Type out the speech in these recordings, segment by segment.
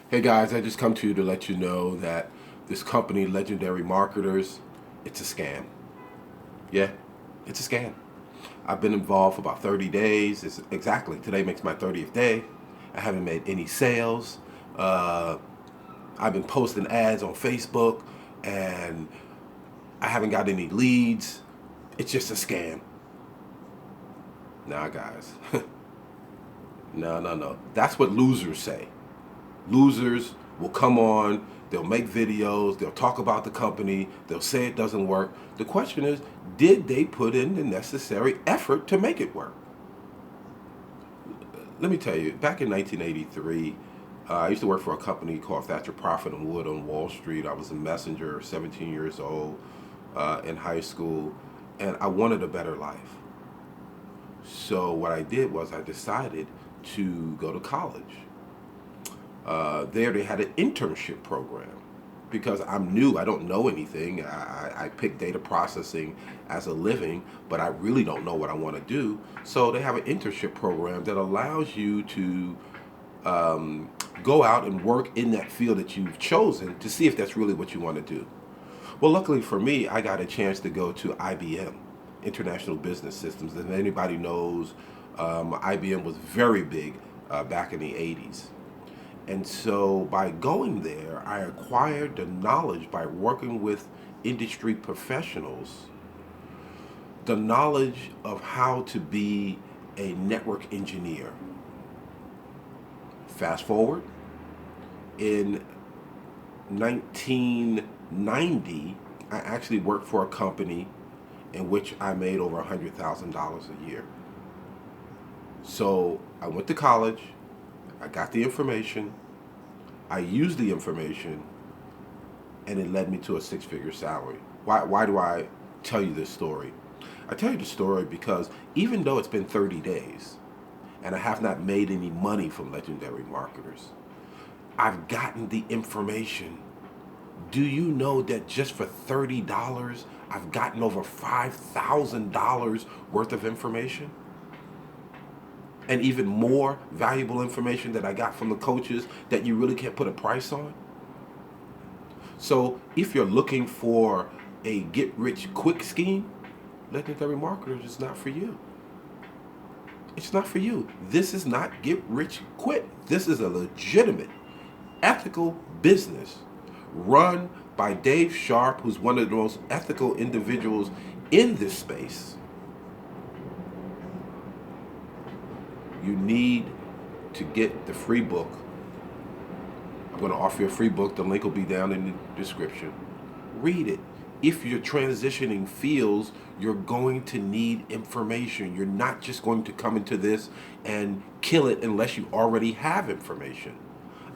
Hey guys, I just come to you to let you know that this company, Legendary Marketers, it's a scam. Yeah, it's a scam. I've been involved for about 30 days. It's exactly today makes my 30th day. I haven't made any sales. Uh, I've been posting ads on Facebook and I haven't got any leads. It's just a scam. Nah, guys. No. That's what losers say. Losers will come on, they'll make videos, they'll talk about the company, they'll say it doesn't work. The question is, did they put in the necessary effort to make it work? Let me tell you, back in 1983, I used to work for a company called Thatcher Profit and Wood on Wall Street. I was a messenger, 17 years old, in high school, and I wanted a better life. So what I did was I decided to go to college. There they had an internship program because I'm new. I don't know anything. I picked data processing as a living, but I really don't know what I want to do. So they have an internship program that allows you to go out and work in that field that you've chosen to see if that's really what you want to do. Well, luckily for me, I got a chance to go to IBM, International Business Systems. And anybody knows, IBM was very big back in the 80s. And so by going there, I acquired the knowledge by working with industry professionals, the knowledge of how to be a network engineer. Fast forward, in 1990, I actually worked for a company in which I made over $100,000 a year. So I went to college, I got the information, I used the information, and it led me to a six-figure salary. Why do I tell you this story? I tell you the story because even though it's been 30 days and I have not made any money from Legendary Marketers, I've gotten the information. Do you know that just for $30, I've gotten over $5,000 worth of information? And even more valuable information that I got from the coaches that you really can't put a price on. So if you're looking for a get-rich-quick scheme, Legendary Marketers is not for you. It's not for you. This is not get-rich-quick. This is a legitimate, ethical business run by Dave Sharp, who's one of the most ethical individuals in this space. You need to get the free book. I'm going to offer you a free book. The link will be down in the description. Read it. If you're transitioning fields, you're going to need information. You're not just going to come into this and kill it unless you already have information.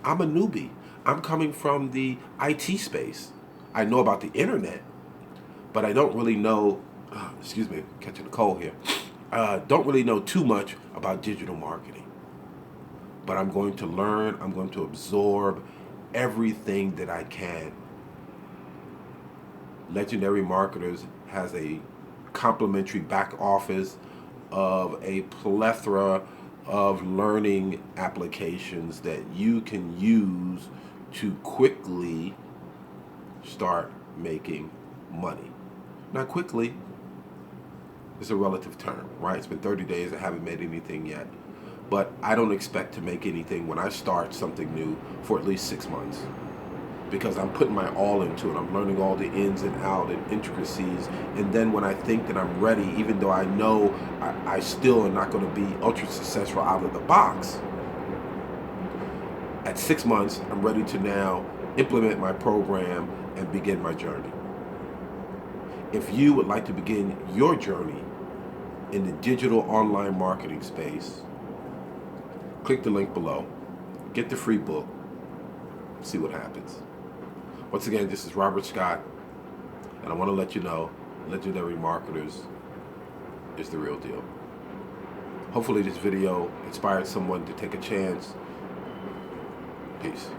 I'm a newbie. I'm coming from the IT space. I know about the internet, but I don't really know, excuse me, catching a cold here. Don't really know too much about digital marketing. But I'm going to learn, I'm going to absorb everything that I can. Legendary Marketers has a complimentary back office of a plethora of learning applications that you can use to quickly start making money. Now, quickly is a relative term, right? It's been 30 days, I haven't made anything yet. But I don't expect to make anything when I start something new for at least 6 months. Because I'm putting my all into it. I'm learning all the ins and outs and intricacies. And then when I think that I'm ready, even though I know I still am not going to be ultra successful out of the box, at 6 months, I'm ready to now implement my program and begin my journey. If you would like to begin your journey in the digital online marketing space, click the link below, get the free book, see what happens. Once again, this is Robert Scott, and I want to let you know, Legendary Marketers is the real deal. Hopefully this video inspired someone to take a chance. Peace.